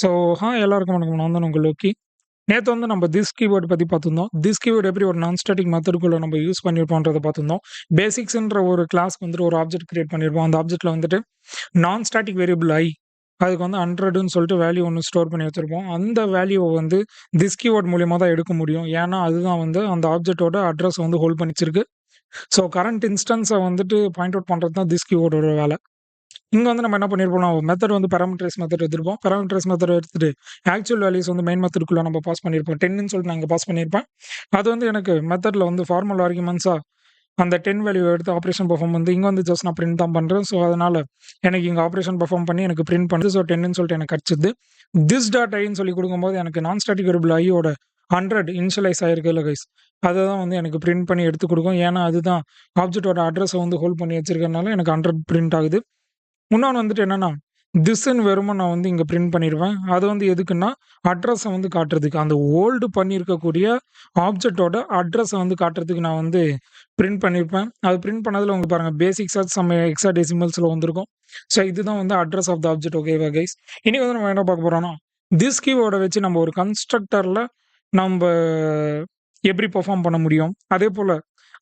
So, எல்லாருக்கும் வணக்கம். நான் தான் உங்க லோக்கி. நேத்து வந்து நம்ம திஸ் கீவேர்ட் பத்தி பார்த்திருந்தோம். திஸ் கீவேர்ட் எப்படி ஒரு நான் ஸ்டாட்டிக் மெத்தடுக்குள்ள நம்ம யூஸ் பண்ணியிருப்போம்ன்றத பார்த்திருந்தோம். பேசிக்ஸ்ன்ற ஒரு கிளாஸ்க்கு வந்துட்டு ஒரு ஆப்ஜெக்ட் கிரியேட் பண்ணியிருப்போம். அந்த ஆப்ஜெக்ட்ல வந்துட்டு நான் ஸ்டாட்டிக் வேரியபிள் ஐ அதுக்கு வந்து 100ன்னு சொல்லிட்டு வேல்யூ ஒண்ணு ஸ்டோர் பண்ணி வச்சிருப்போம். அந்த வேல்யூவ வந்து திஸ் கீவேர்ட் மூலியமா தான் எடுக்க முடியும். ஏன்னா, அதுதான் வந்து அந்த ஆப்ஜெக்ட்டோட அட்ரஸ் வந்து ஹோல்ட் பண்ணி வச்சிருக்கு. ஸோ, கரண்ட் இன்ஸ்டன்ஸ வந்துட்டு பாயிண்ட் அவுட் பண்றது தான் திஸ் கீவேர்டோட வேல. இங்க வந்து நம்ம என்ன பண்ணியிருப்போம்னா, மெத்தட் வந்து பாராமீட்டரைஸ் மெத்தட் எடுத்திருப்போம். பாராமீட்டரைஸ் மெத்தட் எடுத்துட்டு ஆக்சுவல் வேல்யூஸ் வந்து மெயின் மெத்தட்க்குள்ள நம்ம பாஸ் பண்ணியிருப்போம். 10ன்னு சொல்லிட்டு நான் இங்க பாஸ் பண்ணியிருப்பேன். அது வந்து எனக்கு மெத்தட்ல வந்து ஃபார்மல் ஆர்குமெண்ட்ஸா அந்த 10 வேல்யூ எடுத்து ஆப்பரேஷன் பெர்ஃபார்ம் வந்து இங்க வந்து ஜஸ்ட் நான் பிரிண்ட் தான் பண்றேன். ஸோ, அதனால எனக்கு இங்க ஆப்பரேஷன் பெர்ஃபார்ம் பண்ணி எனக்கு பிரிண்ட் பண்ணுது. ஸோ, 10ன்னு சொல்லிட்டு எனக்கு கிடைச்சிது. திஸ் டாட் ஐன்னு சொல்லி குடுக்கும்போது எனக்கு நான் ஸ்டாட்டிக் வேரியபிள் ஐயோட 100 இனிஷியலைஸ் ஆயிருக்குல்ல கைஸ். அததான் வந்து எனக்கு பிரிண்ட் பண்ணி எடுத்து குடுக்கும். ஏன்னா, அதுதான் ஆப்ஜெக்ட்டோட அட்ரஸ வந்து ஹோல்ட் பண்ணி வச்சிருக்கிறனால எனக்கு 100 பிரிண்ட் ஆகுது. இன்னொன்னு வந்துட்டு என்னன்னா, திஸ்ன்னு வெறும நான் வந்து இங்க பிரிண்ட் பண்ணிருவேன். அது வந்து எதுக்குன்னா, அட்ரஸ வந்து காட்டுறதுக்கு. அந்த ஹோல்டு பண்ணியிருக்கக்கூடிய ஆப்ஜெக்ட்டோட அட்ரஸ வந்து காட்டுறதுக்கு நான் வந்து பிரிண்ட் பண்ணியிருப்பேன். அது பிரிண்ட் பண்ணதுல உங்களுக்கு பாருங்க பேசிக்ஸா சம் ஹெக்ஸாடெசிமல்ஸ்ல வந்திருக்கும். ஸோ இதுதான் வந்து அட்ரஸ் ஆஃப் த ஆப்ஜெக்ட். ஓகேவா கைஸ்? இன்னைக்கு வந்து நம்ம என்ன பார்க்க போறோம்னா, திஸ் கீவேர்ட வச்சு நம்ம ஒரு கன்ஸ்ட்ரக்டர்ல நம்ப எப்படி பெர்ஃபார்ம் பண்ண முடியும்? அதேபோல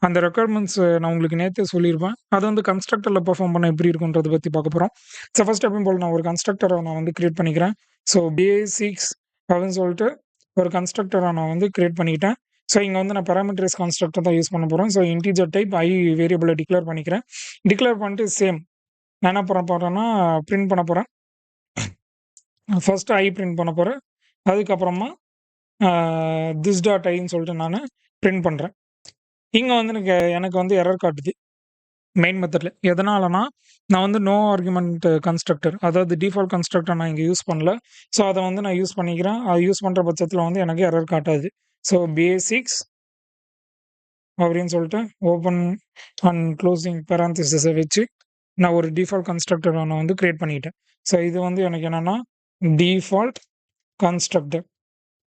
அந்த ரெக்யர்மெண்ட்ஸ் நான் உங்களுக்கு நேத்தே சொல்லியிருப்பேன். அத வந்து கன்ஸ்ட்ரக்டர்ல பெர்ஃபார்ம் பண்ணா எப்படி இருக்குன்றத பத்தி பார்க்க போறோம். ஸோ ஃபர்ஸ்ட் எப்பவும் போல நான் ஒரு கன்ஸ்ட்ரக்டர நான் வந்து கிரியேட் பண்ணிக்கிறேன். ஸோ பேசிக்ஸ் அப்படின்னு சொல்லிட்டு ஒரு கன்ஸ்ட்ரக்டர நான் வந்து கிரியேட் பண்ணிக்கிட்டேன். ஸோ இங்க வந்து நான் பாராமீட்டரைஸ் கன்ஸ்ட்ரக்டர் தான் யூஸ் பண்ண போறேன். ஸோ இன்டிஜர் டைப் ஐ வேரியபிள டிக்ளேர் பண்ணிக்கிறேன். டிக்ளேர் பண்ணிட்டு சேம் நான் என்ன பண்ண போறேன்னா, பிரிண்ட் பண்ண போறேன். ஃபர்ஸ்ட் ஐ பிரிண்ட் பண்ண போறேன். அதுக்கப்புறமா திஸ் டாட் ஐன்னு சொல்லிட்டு நானு பிரிண்ட் பண்றேன். இங்க வந்து எனக்கு வந்து எரர் காட்டுது. மெயின் மெத்தட்ல. எதனாலனா, நான் வந்து நோ ஆர்குமென்ட் கன்ஸ்ட்ரக்டர் அதாவது டிஃபால்ட் கன்ஸ்ட்ரக்டர் நான் இங்க யூஸ் பண்ணல. ஸோ, அத வந்து நான் யூஸ் பண்ணிக்கிறேன். அது யூஸ் பண்ற பட்சத்துல வந்து எனக்கு எரர் காட்டாது. ஸோ, பேசிக்ஸ் அப்படின்னு சொல்லிட்டு ஓப்பன் அண்ட் குளோசிங் பேரான்தீசிஸ வச்சு நான் ஒரு டிஃபால்ட் கன்ஸ்ட்ரக்டர் நான் வந்து கிரியேட் பண்ணிக்கிட்டேன். ஸோ, இது வந்து எனக்கு என்னன்னா, டிஃபால்ட் கன்ஸ்ட்ரக்டர்.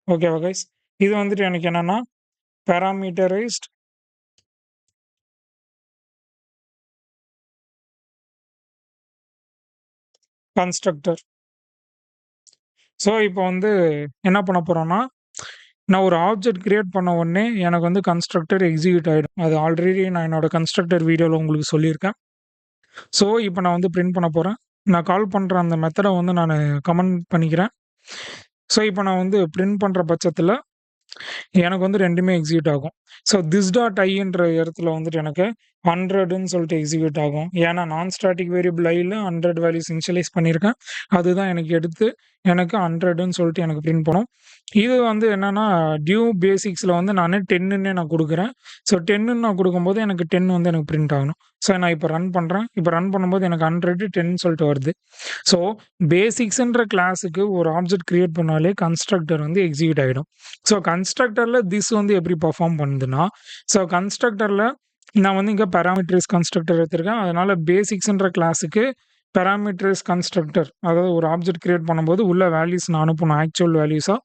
ஓகேவா கைஸ்? இது வந்துட்டு எனக்கு என்னன்னா, பாராமீட்டரைஸ்ட் கன்ஸ்ட்ரக்டர். ஸோ, இப்போ வந்து என்ன பண்ண போறோம்னா, நான் ஒரு ஆப்ஜெக்ட் கிரியேட் பண்ண உடனே எனக்கு வந்து கன்ஸ்ட்ரக்டர் எக்ஸிக்யூட் ஆயிடும். அது ஆல்ரெடி நான் என்னோட கன்ஸ்ட்ரக்டர் வீடியோல உங்களுக்கு சொல்லியிருக்கேன். ஸோ, இப்போ நான் வந்து பிரிண்ட் பண்ண போறேன். நான் கால் பண்ற அந்த மெத்தட வந்து நானு கமெண்ட் பண்ணிக்கிறேன். ஸோ, இப்போ நான் வந்து பிரிண்ட் பண்ற பட்சத்துல எனக்கு வந்து 2மே எக்ஸிக்யூட் ஆகும். ஸோ, திஸ் டாட் ஐன்ற இடத்துல வந்துட்டு எனக்கு 100ன்னு சொல்லிட்டு எக்ஸிக்யூட் ஆகும். ஏன்னா, நான் ஸ்டாட்டிக் வேரியபிள் ஐல 100 வேல்யூஸ் இனிஷியலைஸ் பண்ணியிருக்கேன். அதுதான் எனக்கு எடுத்து எனக்கு 100ன்னு சொல்லிட்டு எனக்கு பிரிண்ட் பண்ணும். இது வந்து என்னன்னா, டியூ பேசிக்ஸ்ல வந்து நானு 10ன்னே நான் குடுக்குறேன். ஸோ, 10ன்னு நான் குடுக்கும்போது எனக்கு 10 வந்து எனக்கு பிரிண்ட் ஆகணும். ஸோ, நான் இப்ப ரன் பண்றேன். இப்ப ரன் பண்ணும்போது எனக்கு 100, 10ன்னு சொல்லிட்டு வருது. ஸோ, பேசிக்ஸ்ன்ற கிளாஸ்க்கு ஒரு ஆப்ஜெக்ட் கிரியேட் பண்ணாலே கன்ஸ்ட்ரக்டர் வந்து எக்ஸிக்யூட் ஆயிடும். ஸோ, கன்ஸ்ட்ரக்டர்ல திஸ் வந்து எப்படி பெர்ஃபார்ம் பண்ணுதுன்னா, ஸோ கன்ஸ்ட்ரக்டர்ல நான் வந்து இங்க பாராமீட்டரைஸ் கன்ஸ்ட்ரக்டர் எடுத்திருக்கேன். அதனால பேசிக்ஸ்ன்ற கிளாஸ்க்கு பாராமீட்டரைஸ் கன்ஸ்ட்ரக்டர் அதாவது ஒரு ஆப்ஜெக்ட் கிரியேட் பண்ணும்போது உள்ள வேல்யூஸ் நான் அனுப்பணும் ஆக்சுவல் வேல்யூஸா.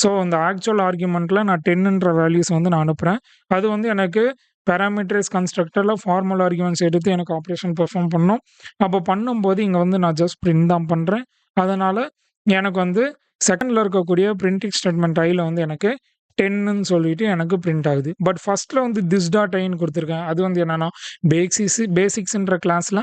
ஸோ, அந்த ஆக்சுவல் ஆர்குமென்ட்ல நான் 10ன்ற வேல்யூஸ் வந்து நான் அனுப்புறேன். அது வந்து எனக்கு பாராமீட்டரைஸ் கன்ஸ்ட்ரக்டர்ல ஃபார்மல் ஆர்குமெண்ட்ஸ் எடுத்து எனக்கு ஆப்பரேஷன் பெர்ஃபார்ம் பண்ணணும். அப்போ பண்ணும்போது இங்க வந்து நான் ஜஸ்ட் பிரிண்ட் தான் பண்றேன். அதனால எனக்கு வந்து செகண்ட்ல இருக்கக்கூடிய பிரிண்டிங் ஸ்டேட்மெண்ட் ஐல வந்து எனக்கு 10ன்னு சொல்லிட்டு எனக்கு பிரிண்ட் ஆகுது. பட் ஃபர்ஸ்ட்ல வந்து திஸ் டாட் ஐன்னு குடுத்துருக்கேன். அது வந்து என்னன்னா, பேசிக்ஸ்ன்ற கிளாஸ்ல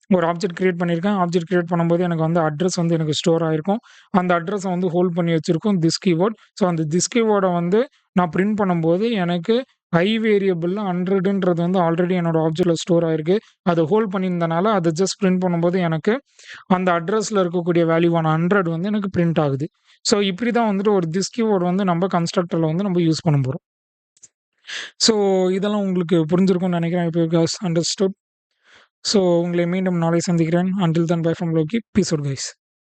ஒரு ஆப்ஜெக்ட் கிரியேட் பண்ணியிருக்கேன். ஆப்ஜெக்ட் கிரியேட் பண்ணும்போது எனக்கு வந்து அட்ரஸ் வந்து எனக்கு ஸ்டோர் ஆயிருக்கும். அந்த அட்ரஸ வந்து ஹோல்ட் பண்ணி வச்சிருக்கும் திஸ் கீவேர்ட். ஸோ, அந்த திஸ் கீவேர்ட வந்து நான் பிரிண்ட் பண்ணும்போது எனக்கு ஐ வேரியபிள்ல 100ன்றது வந்து ஆல்ரெடி என்னோட ஆப்ஜெக்ட்ல ஸ்டோர் ஆயிருக்கு. அத ஹோல்ட் பண்ணியிருந்தனால அத ஜஸ்ட் பிரிண்ட் பண்ணும்போது எனக்கு அந்த அட்ரஸ்ல இருக்கக்கூடிய வேல்யூவான 100 வந்து எனக்கு பிரிண்ட் ஆகுது. ஸோ, இப்படி தான் வந்துட்டு ஒரு திஸ் கீவேர்ட் வந்து நம்ம கன்ஸ்ட்ரக்டர்ல வந்து நம்ம யூஸ் பண்ண போறோம். ஸோ, இதெல்லாம் உங்களுக்கு புரிஞ்சிருக்கும்னு நினைக்கிறேன். I hope you guys understood. So, உங்களை மீண்டும் நாளை சந்திக்கிறேன். Until then bye from Lokki. Peace out guys.